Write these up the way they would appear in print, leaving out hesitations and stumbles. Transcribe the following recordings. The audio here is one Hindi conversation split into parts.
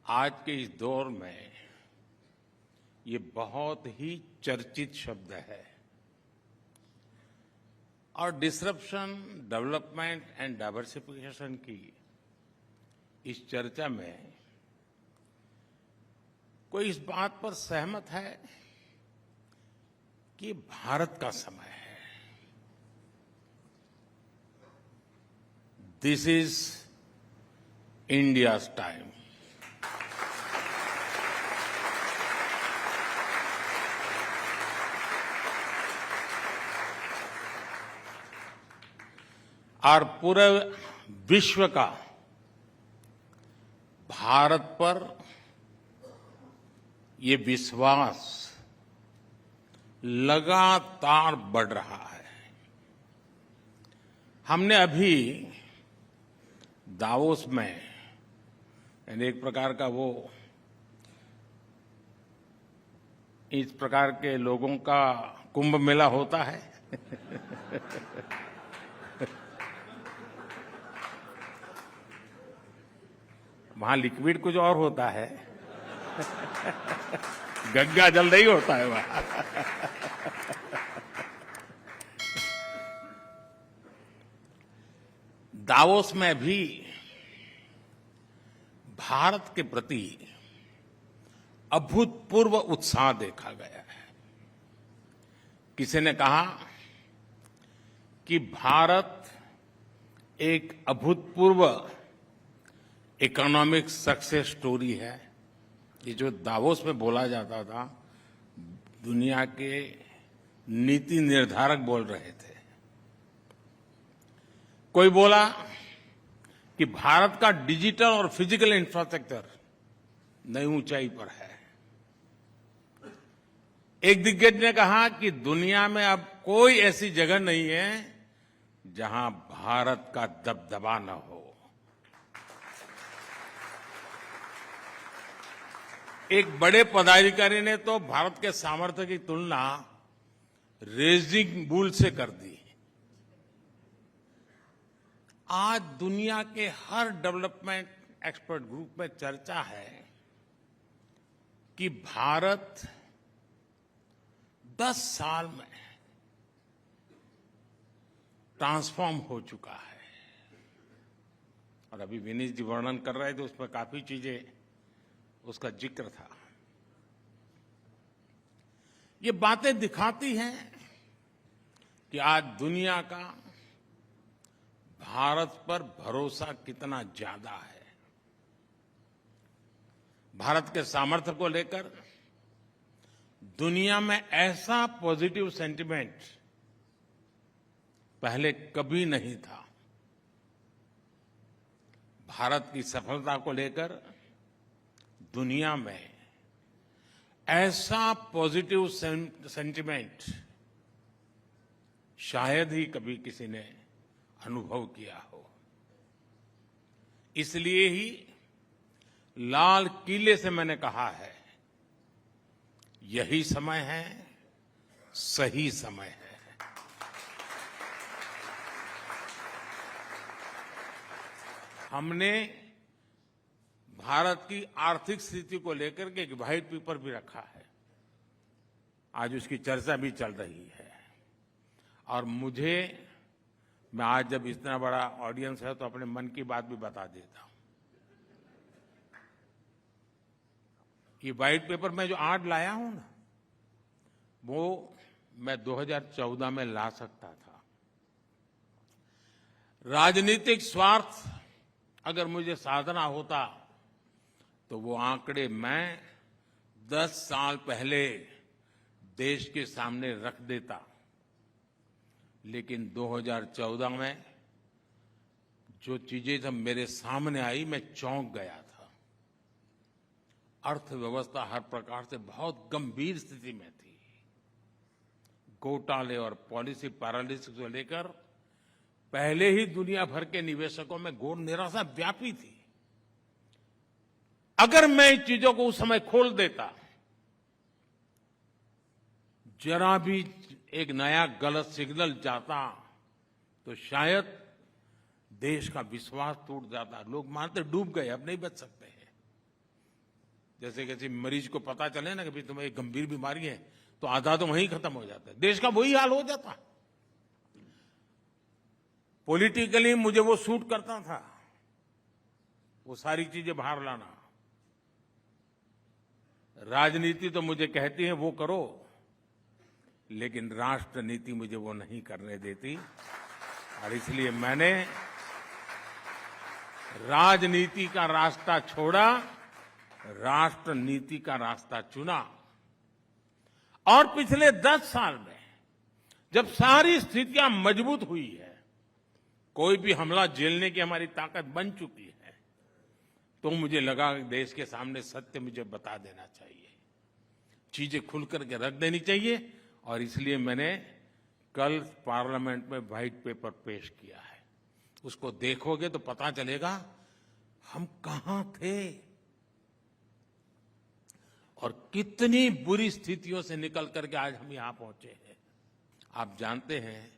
आज के इस दौर में ये बहुत ही चर्चित शब्द है और डिसरप्शन, डेवलपमेंट एंड डाइवर्सिफिकेशन की इस चर्चा में कोई इस बात पर सहमत है कि भारत का समय है। This is India's time. और पूरे विश्व का भारत पर ये विश्वास लगातार बढ़ रहा है। हमने अभी दावोस में यानी एक प्रकार का वो इस प्रकार के लोगों का कुंभ मेला होता है वहां लिक्विड कुछ और होता है गंगा जल नहीं होता है वहां दावोस में भी भारत के प्रति अभूतपूर्व उत्साह देखा गया है। किसी ने कहा कि भारत एक अभूतपूर्व इकोनॉमिक सक्सेस स्टोरी है। ये जो दावोस में बोला जाता था, दुनिया के नीति निर्धारक बोल रहे थे। कोई बोला कि भारत का डिजिटल और फिजिकल इंफ्रास्ट्रक्चर नई ऊंचाई पर है। एक दिग्गज ने कहा कि दुनिया में अब कोई ऐसी जगह नहीं है जहां भारत का दबदबा न हो। एक बड़े पदाधिकारी ने तो भारत के सामर्थ्य की तुलना रेजिंग बुल से कर दी। आज दुनिया के हर डेवलपमेंट एक्सपर्ट ग्रुप में चर्चा है कि भारत 10 साल में ट्रांसफॉर्म हो चुका है। और अभी विनीत जी वर्णन कर रहे थे, उसमें काफी चीजें उसका जिक्र था। ये बातें दिखाती हैं कि आज दुनिया का भारत पर भरोसा कितना ज्यादा है। भारत के सामर्थ्य को लेकर दुनिया में ऐसा पॉजिटिव सेंटिमेंट पहले कभी नहीं था। भारत की सफलता को लेकर दुनिया में ऐसा पॉजिटिव सेंटिमेंट शायद ही कभी किसी ने अनुभव किया हो। इसलिए ही लाल किले से मैंने कहा है, यही समय है, सही समय है। हमने भारत की आर्थिक स्थिति को लेकर के एक व्हाइट पेपर भी रखा है। आज उसकी चर्चा भी चल रही है। और मैं आज जब इतना बड़ा ऑडियंस है तो अपने मन की बात भी बता देता हूं। ये व्हाइट पेपर में जो आज लाया हूं ना, वो मैं 2014 में ला सकता था। राजनीतिक स्वार्थ अगर मुझे साधना होता तो वो आंकड़े मैं 10 साल पहले देश के सामने रख देता। लेकिन 2014 में जो चीजें जब मेरे सामने आई, मैं चौंक गया था। अर्थव्यवस्था हर प्रकार से बहुत गंभीर स्थिति में थी। घोटाले और पॉलिसी पैरालिसिस को लेकर पहले ही दुनिया भर के निवेशकों में घोर निराशा व्यापी थी। अगर मैं इन चीजों को उस समय खोल देता, जरा भी एक नया गलत सिग्नल जाता तो शायद देश का विश्वास टूट जाता। लोग मानते डूब गए, अब नहीं बच सकते हैं। जैसे किसी मरीज को पता चले ना कि भाई तुम्हें एक गंभीर बीमारी है, तो आधा तो वहीं खत्म हो जाता है। देश का वही हाल हो जाता। पॉलिटिकली मुझे वो सूट करता था, वो सारी चीजें बाहर लाना। राजनीति तो मुझे कहती है वो करो, लेकिन राष्ट्र नीति मुझे वो नहीं करने देती, और इसलिए मैंने राजनीति का रास्ता छोड़ा, राष्ट्र नीति का रास्ता चुना। और पिछले 10 साल में जब सारी स्थितियां मजबूत हुई है, कोई भी हमला झेलने की हमारी ताकत बन चुकी है, तो मुझे लगा कि देश के सामने सत्य मुझे बता देना चाहिए, चीजें खुल करके रख देनी चाहिए। और इसलिए मैंने कल पार्लियामेंट में व्हाइट पेपर पेश किया है। उसको देखोगे तो पता चलेगा हम कहां थे और कितनी बुरी स्थितियों से निकल करके आज हम यहां पहुंचे हैं। आप जानते हैं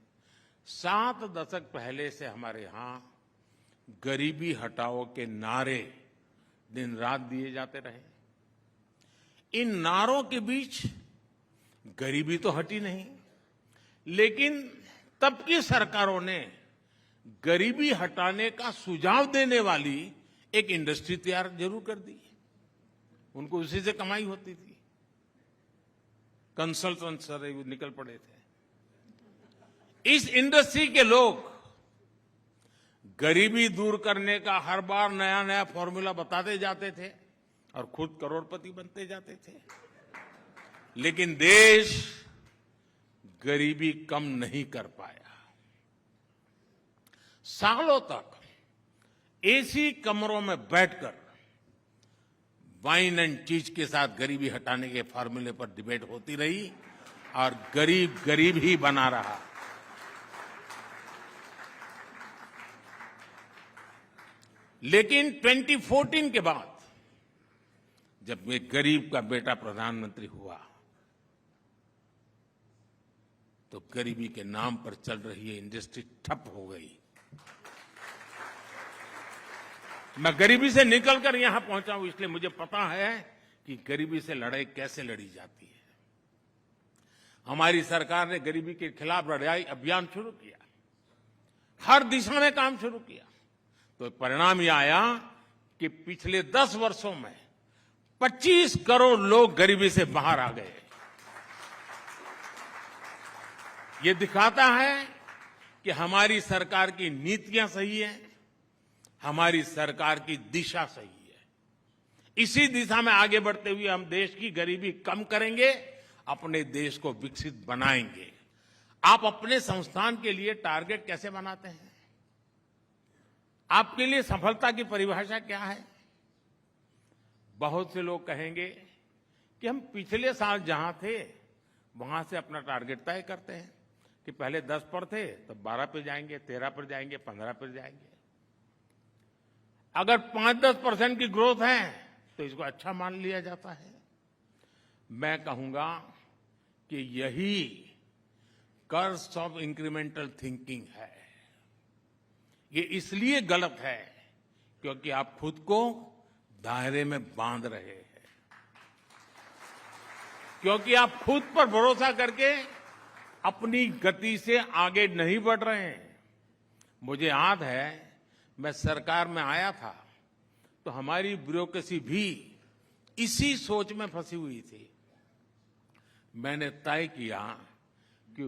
7 दशक पहले से हमारे यहां गरीबी हटाओ के नारे दिन रात दिए जाते रहे। इन नारों के बीच गरीबी तो हटी नहीं, लेकिन तब की सरकारों ने गरीबी हटाने का सुझाव देने वाली एक इंडस्ट्री तैयार जरूर कर दी। उनको उसी से कमाई होती थी, कंसल्टेंट सर निकल पड़े थे। इस इंडस्ट्री के लोग गरीबी दूर करने का हर बार नया नया फॉर्मूला बताते जाते थे और खुद करोड़पति बनते जाते थे, लेकिन देश गरीबी कम नहीं कर पाया। सालों तक एसी कमरों में बैठकर वाइन एंड चीज के साथ गरीबी हटाने के फॉर्मूले पर डिबेट होती रही और गरीब गरीब ही बना रहा। लेकिन 2014 के बाद जब एक गरीब का बेटा प्रधानमंत्री हुआ, तो गरीबी के नाम पर चल रही ये इंडस्ट्री ठप हो गई। मैं गरीबी से निकलकर यहां पहुंचा हूं, इसलिए मुझे पता है कि गरीबी से लड़ाई कैसे लड़ी जाती है। हमारी सरकार ने गरीबी के खिलाफ लड़ाई अभियान शुरू किया, हर दिशा में काम शुरू किया, तो परिणाम यह आया कि पिछले 10 वर्षों में 25 करोड़ लोग गरीबी से बाहर आ गए। ये दिखाता है कि हमारी सरकार की नीतियां सही है, हमारी सरकार की दिशा सही है। इसी दिशा में आगे बढ़ते हुए हम देश की गरीबी कम करेंगे, अपने देश को विकसित बनाएंगे। आप अपने संस्थान के लिए टारगेट कैसे बनाते हैं? आपके लिए सफलता की परिभाषा क्या है? बहुत से लोग कहेंगे कि हम पिछले साल जहां थे वहां से अपना टारगेट तय करते हैं कि पहले 10 पर थे तो 12 पर जाएंगे, 13 पर जाएंगे, 15 पर जाएंगे। अगर 5-10% की ग्रोथ है तो इसको अच्छा मान लिया जाता है। मैं कहूंगा कि यही कर्स ऑफ इंक्रीमेंटल थिंकिंग है। ये इसलिए गलत है क्योंकि आप खुद को दायरे में बांध रहे हैं, क्योंकि आप खुद पर भरोसा करके अपनी गति से आगे नहीं बढ़ रहे हैं। मुझे याद है, मैं सरकार में आया था तो हमारी ब्यूरोक्रेसी भी इसी सोच में फंसी हुई थी। मैंने तय किया कि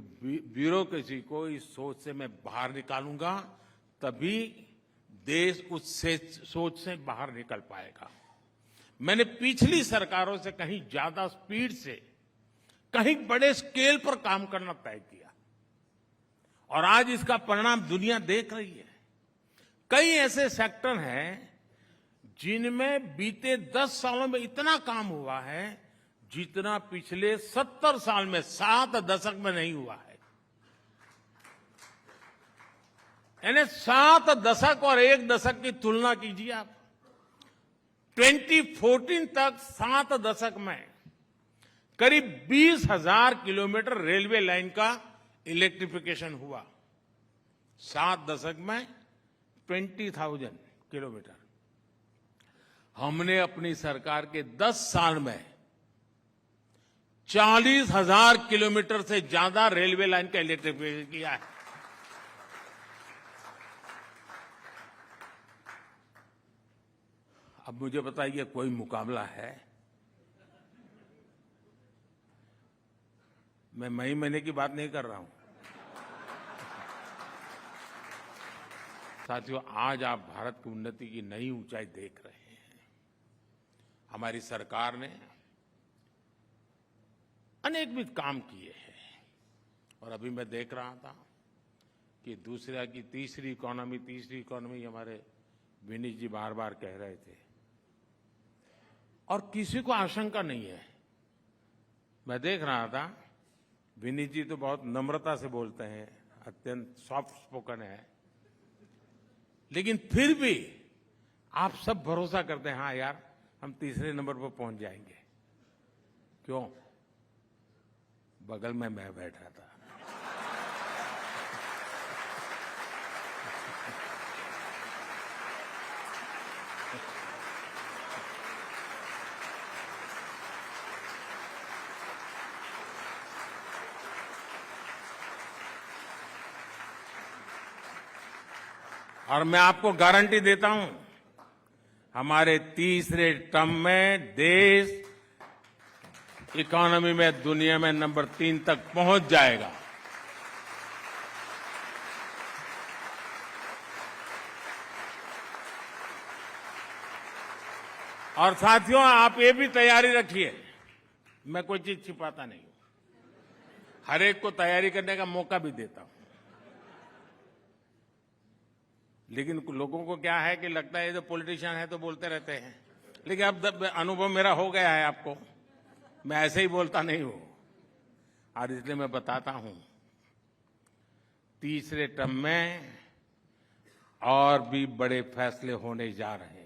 ब्यूरोक्रेसी को इस सोच से मैं बाहर निकालूंगा, तभी देश उस सोच से बाहर निकल पाएगा। मैंने पिछली सरकारों से कहीं ज्यादा स्पीड से, कहीं बड़े स्केल पर काम करना तय किया और आज इसका परिणाम दुनिया देख रही है। कई ऐसे सेक्टर हैं जिनमें बीते 10 सालों में इतना काम हुआ है जितना पिछले 70 साल में 7 दशक में नहीं हुआ है। यानी 7 दशक और 1 दशक की तुलना कीजिए आप। 2014 तक 7 दशक में करीब 20,000 किलोमीटर रेलवे लाइन का इलेक्ट्रिफिकेशन हुआ। 7 दशक में 20,000 किलोमीटर। हमने अपनी सरकार के 10 साल में 40,000 किलोमीटर से ज्यादा रेलवे लाइन का इलेक्ट्रिफिकेशन किया है। अब मुझे बताइए, कोई मुकाबला है? मैं मई महीने की बात नहीं कर रहा हूं। साथियों, आज आप भारत की उन्नति की नई ऊंचाई देख रहे हैं। हमारी सरकार ने अनेकविध काम किए हैं और अभी मैं देख रहा था कि दूसरा की तीसरी इकोनॉमी हमारे विनीत जी बार बार कह रहे थे और किसी को आशंका नहीं है। मैं देख रहा था, विनीत जी तो बहुत नम्रता से बोलते हैं, अत्यंत सॉफ्ट स्पोकन है, लेकिन फिर भी आप सब भरोसा करते हैं, हाँ यार हम तीसरे नंबर पर पहुंच जाएंगे। क्यों? बगल में मैं बैठा था। और मैं आपको गारंटी देता हूं, हमारे तीसरे टर्म में देश इकोनॉमी में दुनिया में नंबर 3 तक पहुंच जाएगा। और साथियों, आप ये भी तैयारी रखिए, मैं कोई चीज छिपाता नहीं हूं, हर एक को तैयारी करने का मौका भी देता हूं। लेकिन लोगों को क्या है कि लगता है ये तो पॉलिटिशियन है तो बोलते रहते हैं, लेकिन अब अनुभव मेरा हो गया है आपको, मैं ऐसे ही बोलता नहीं हूं। और इसलिए मैं बताता हूं, तीसरे टर्म में और भी बड़े फैसले होने जा रहे हैं।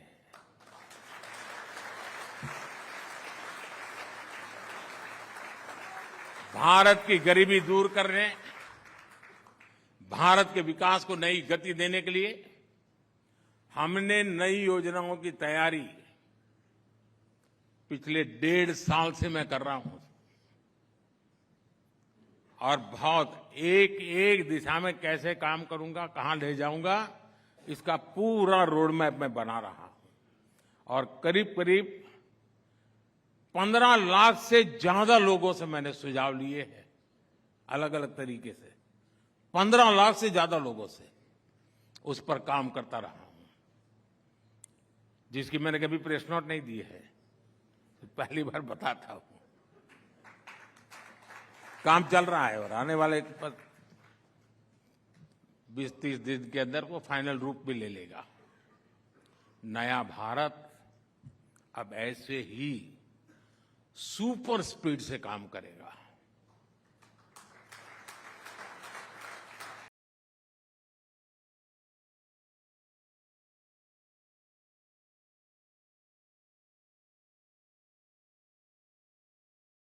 भारत की गरीबी दूर करने, भारत के विकास को नई गति देने के लिए हमने नई योजनाओं की तैयारी पिछले 1.5 साल से मैं कर रहा हूं और बहुत एक दिशा में कैसे काम करूंगा, कहां ले जाऊंगा, इसका पूरा रोड मैप मैं बना रहा हूं। और करीब करीब 15 लाख से ज्यादा लोगों से मैंने सुझाव लिए हैं, अलग अलग तरीके से 15 लाख से ज्यादा लोगों से उस पर काम करता रहा हूं, जिसकी मैंने कभी प्रेस नोट नहीं दी है, तो पहली बार बताता हूं। काम चल रहा है और आने वाले 20-30 दिन के अंदर वो फाइनल रूप भी ले लेगा। नया भारत अब ऐसे ही सुपर स्पीड से काम करेगा।